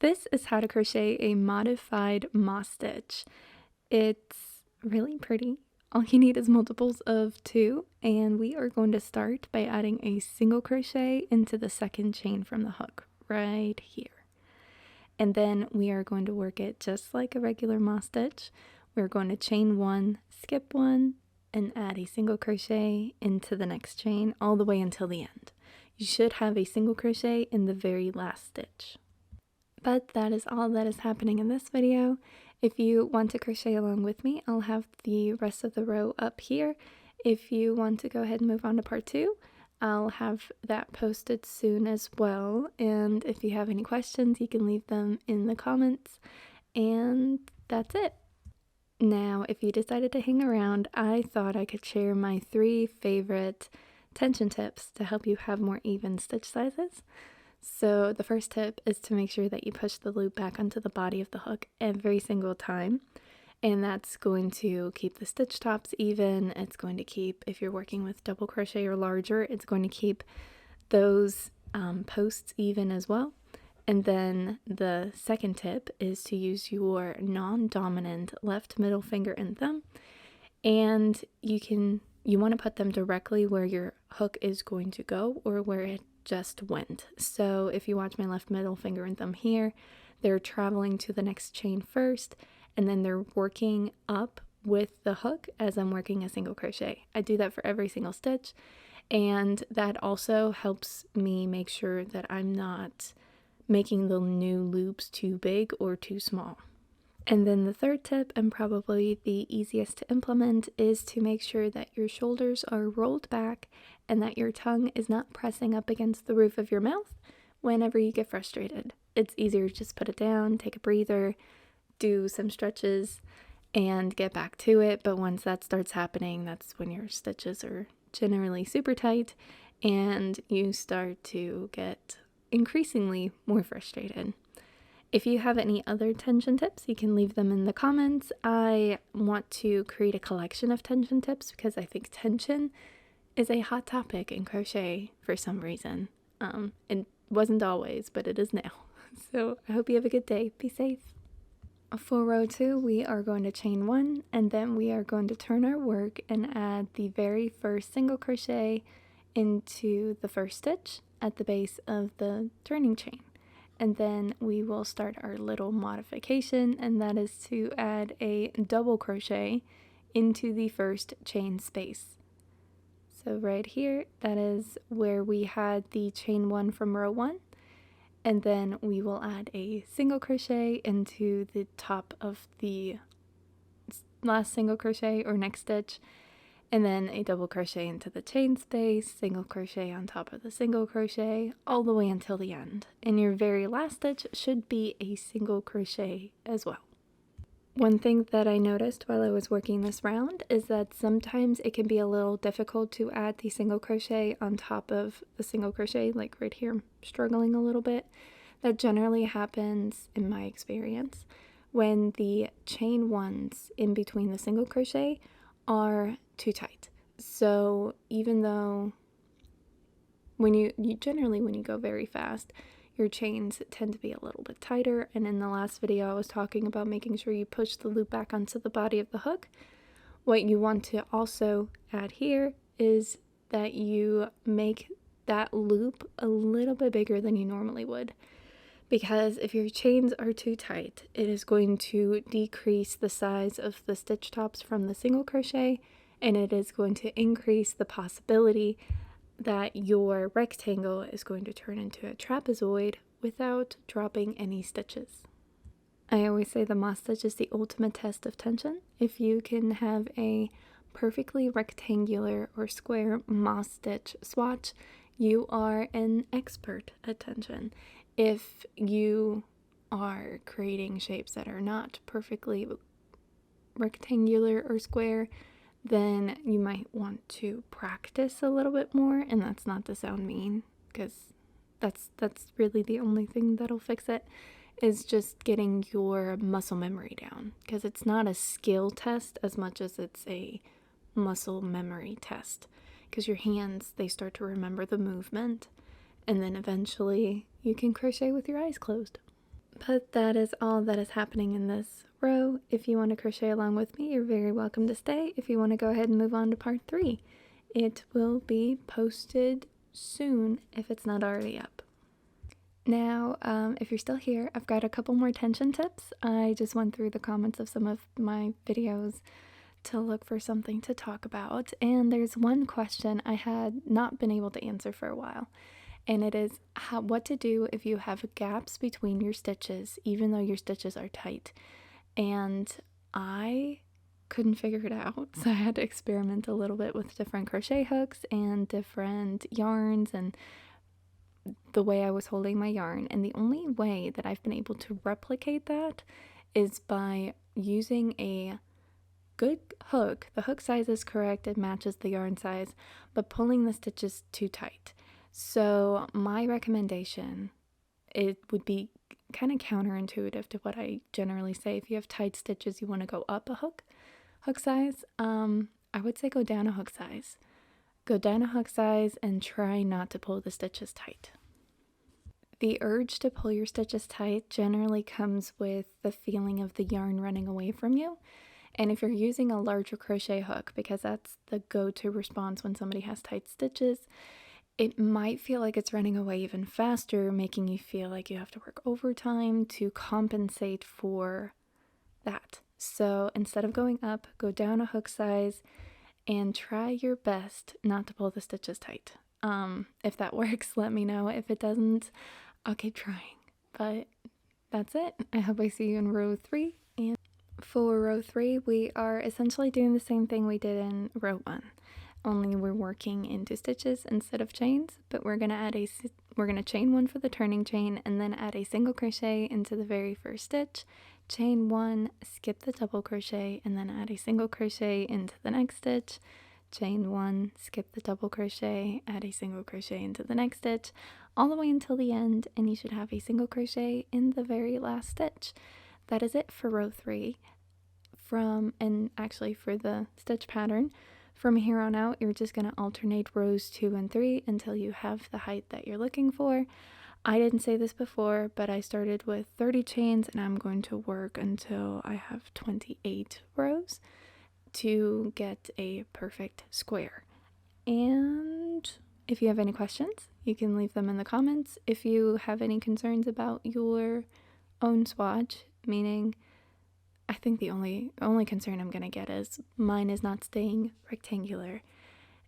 This is how to crochet a modified moss stitch. It's really pretty. All you need is multiples of 2, and we are going to start by adding a single crochet into the second chain from the hook right here. And then we are going to work it just like a regular moss stitch. We're going to chain 1, skip 1, and add a single crochet into the next chain all the way until the end. You should have a single crochet in the very last stitch. But that is all that is happening in this video. If you want to crochet along with me, I'll have the rest of the row up here. If you want to go ahead and move on to part 2, I'll have that posted soon as well. And if you have any questions, you can leave them in the comments. And that's it. Now, if you decided to hang around, I thought I could share my 3 favorite tension tips to help you have more even stitch sizes. So the first tip is to make sure that you push the loop back onto the body of the hook every single time. And that's going to keep the stitch tops even. It's going to keep, if you're working with double crochet or larger, it's going to keep those posts even as well. And then the second tip is to use your non-dominant left middle finger and thumb. And you want to put them directly where your hook is going to go or where it just went. So if you watch my left middle finger and thumb here, they're traveling to the next chain first, and then they're working up with the hook as I'm working a single crochet. I do that for every single stitch, and that also helps me make sure that I'm not making the new loops too big or too small. And then the third tip, and probably the easiest to implement, is to make sure that your shoulders are rolled back and that your tongue is not pressing up against the roof of your mouth whenever you get frustrated. It's easier to just put it down, take a breather, do some stretches, and get back to it. But once that starts happening, that's when your stitches are generally super tight and you start to get increasingly more frustrated. If you have any other tension tips, you can leave them in the comments. I want to create a collection of tension tips because I think tension is a hot topic in crochet for some reason. It wasn't always, but it is now. So I hope you have a good day. Be safe. For row 2, we are going to chain 1, and then we are going to turn our work and add the very first single crochet into the first stitch at the base of the turning chain. And then we will start our little modification, and that is to add a double crochet into the first chain space. So right here, that is where we had the chain 1 from row 1, and then we will add a single crochet into the top of the last single crochet or next stitch, and then a double crochet into the chain space, single crochet on top of the single crochet, all the way until the end. And your very last stitch should be a single crochet as well. One thing that I noticed while I was working this round is that sometimes it can be a little difficult to add the single crochet on top of the single crochet, like right here, I'm struggling a little bit. That generally happens, in my experience, when the chain ones in between the single crochet are too tight. So even though when you generally when you go very fast, your chains tend to be a little bit tighter, and in the last video I was talking about making sure you push the loop back onto the body of the hook. What you want to also add here is that you make that loop a little bit bigger than you normally would, because if your chains are too tight, it is going to decrease the size of the stitch tops from the single crochet, and it is going to increase the possibility that your rectangle is going to turn into a trapezoid without dropping any stitches. I always say the moss stitch is the ultimate test of tension. If you can have a perfectly rectangular or square moss stitch swatch, you are an expert at tension. If you are creating shapes that are not perfectly rectangular or square, then you might want to practice a little bit more, and that's not to sound mean, because that's really the only thing that'll fix it, is just getting your muscle memory down, because it's not a skill test as much as it's a muscle memory test, because your hands, they start to remember the movement, and then eventually you can crochet with your eyes closed. But that is all that is happening in this row. If you want to crochet along with me, you're very welcome to stay. If you want to go ahead and move on to part 3, it will be posted soon if it's not already up. Now, if you're still here, I've got a couple more tension tips. I just went through the comments of some of my videos to look for something to talk about, and there's one question I had not been able to answer for a while, and it is what to do if you have gaps between your stitches even though your stitches are tight. And I couldn't figure it out, so I had to experiment a little bit with different crochet hooks and different yarns and the way I was holding my yarn. And the only way that I've been able to replicate that is by using a good hook. The hook size is correct, it matches the yarn size, but pulling the stitches too tight. So my recommendation, it would be kind of counterintuitive to what I generally say. If you have tight stitches, you want to go up a hook size. I would say go down a hook size. Go down a hook size and try not to pull the stitches tight. The urge to pull your stitches tight generally comes with the feeling of the yarn running away from you. And if you're using a larger crochet hook, because that's the go-to response when somebody has tight stitches, it might feel like it's running away even faster, making you feel like you have to work overtime to compensate for that. So instead of going up, go down a hook size and try your best not to pull the stitches tight. If that works, let me know. If it doesn't, I'll keep trying. But that's it. I hope I see you in row 3. And for row 3, we are essentially doing the same thing we did in row 1. Only we're working into stitches instead of chains, but we're gonna chain 1 for the turning chain and then add a single crochet into the very first stitch, chain 1, skip the double crochet, and then add a single crochet into the next stitch, chain 1, skip the double crochet, add a single crochet into the next stitch, all the way until the end, and you should have a single crochet in the very last stitch. That is it for row 3. And actually for the stitch pattern, from here on out, you're just going to alternate rows 2 and 3 until you have the height that you're looking for. I didn't say this before, but I started with 30 chains and I'm going to work until I have 28 rows to get a perfect square. And if you have any questions, you can leave them in the comments. If you have any concerns about your own swatch, meaning I think the only concern I'm going to get is mine is not staying rectangular.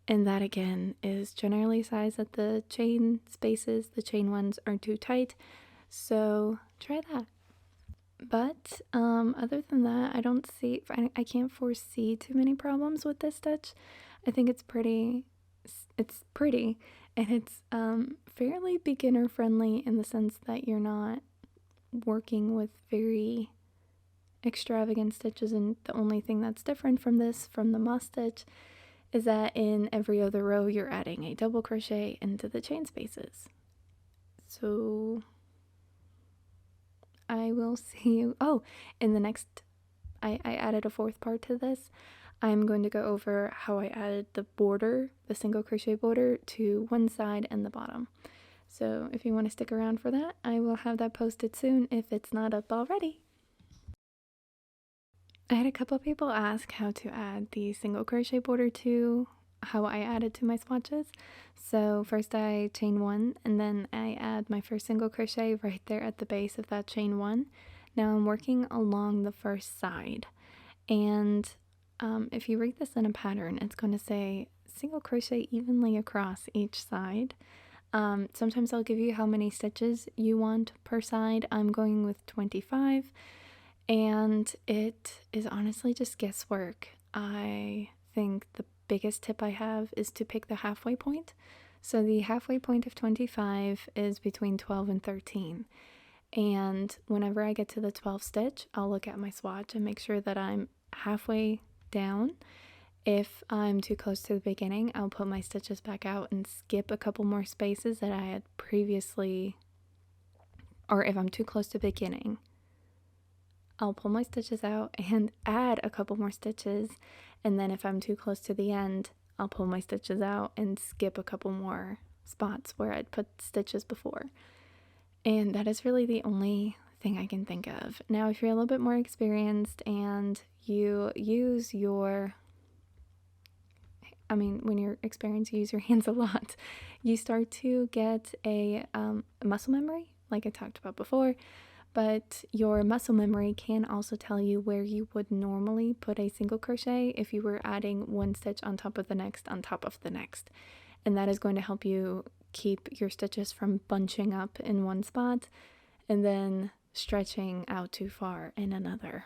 And that again is generally sized at the chain spaces. The chain ones are too tight. So try that. But other than that, I can't foresee too many problems with this stitch. I think it's pretty and it's fairly beginner friendly in the sense that you're not working with very extravagant stitches, and the only thing that's different from the moss stitch is that in every other row you're adding a double crochet into the chain spaces. So I will see you in the next I added a 4th part to this. I'm going to go over how I added the single crochet border to one side and the bottom. So if you want to stick around for that, I will have that posted soon if it's not up already. I had a couple people ask how to add the single crochet border to how I added to my swatches. So first I chain 1 and then I add my first single crochet right there at the base of that chain 1. Now I'm working along the first side, and if you read this in a pattern, it's going to say single crochet evenly across each side. Sometimes I'll give you how many stitches you want per side. I'm going with 25. And it is honestly just guesswork. I think the biggest tip I have is to pick the halfway point. So the halfway point of 25 is between 12 and 13. And whenever I get to the 12th stitch, I'll look at my swatch and make sure that I'm halfway down. If I'm too close to the beginning, I'll put my stitches back out and skip a couple more spaces that I had previously, or if I'm too close to the beginning, I'll pull my stitches out and add a couple more stitches, and then if I'm too close to the end, I'll pull my stitches out and skip a couple more spots where I'd put stitches before. And that is really the only thing I can think of. Now, if you're a little bit more experienced and you use your, when you're experienced, you use your hands a lot, you start to get a muscle memory, like I talked about before. But your muscle memory can also tell you where you would normally put a single crochet if you were adding one stitch on top of the next on top of the next. And that is going to help you keep your stitches from bunching up in one spot and then stretching out too far in another.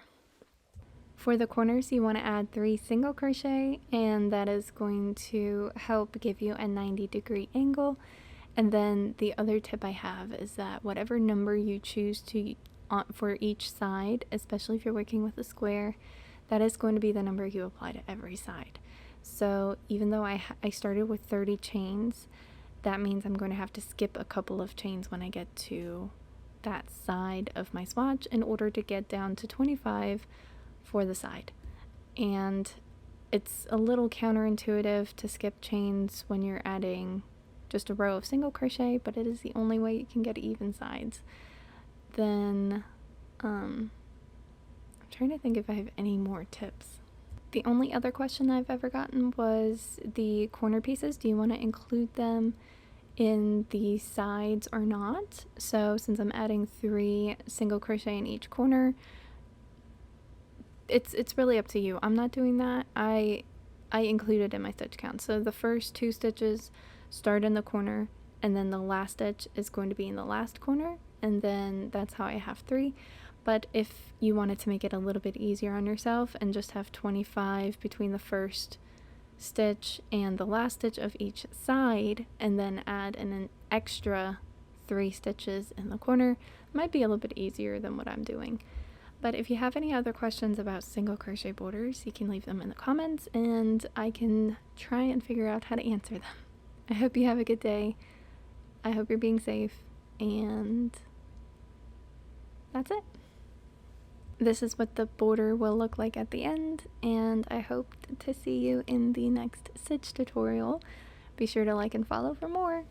For the corners, you want to add 3 single crochet, and that is going to help give you a 90-degree angle. And then the other tip I have is that whatever number you choose to for each side, especially if you're working with a square, that is going to be the number you apply to every side. So even though I started with 30 chains, that means I'm going to have to skip a couple of chains when I get to that side of my swatch in order to get down to 25 for the side. And it's a little counterintuitive to skip chains when you're adding just a row of single crochet, but it is the only way you can get even sides. Then I'm trying to think if I have any more tips. The only other question I've ever gotten was the corner pieces. Do you want to include them in the sides or not? So since I'm adding 3 single crochet in each corner, it's really up to you. I'm not doing that. I include it in my stitch count. So the first 2 stitches start in the corner, and then the last stitch is going to be in the last corner, and then that's how I have 3. But if you wanted to make it a little bit easier on yourself and just have 25 between the first stitch and the last stitch of each side, and then add an extra 3 stitches in the corner, might be a little bit easier than what I'm doing. But if you have any other questions about single crochet borders, you can leave them in the comments and I can try and figure out how to answer them. I hope you have a good day. I hope you're being safe, and that's it. This is what the border will look like at the end, and I hope to see you in the next stitch tutorial. Be sure to like and follow for more.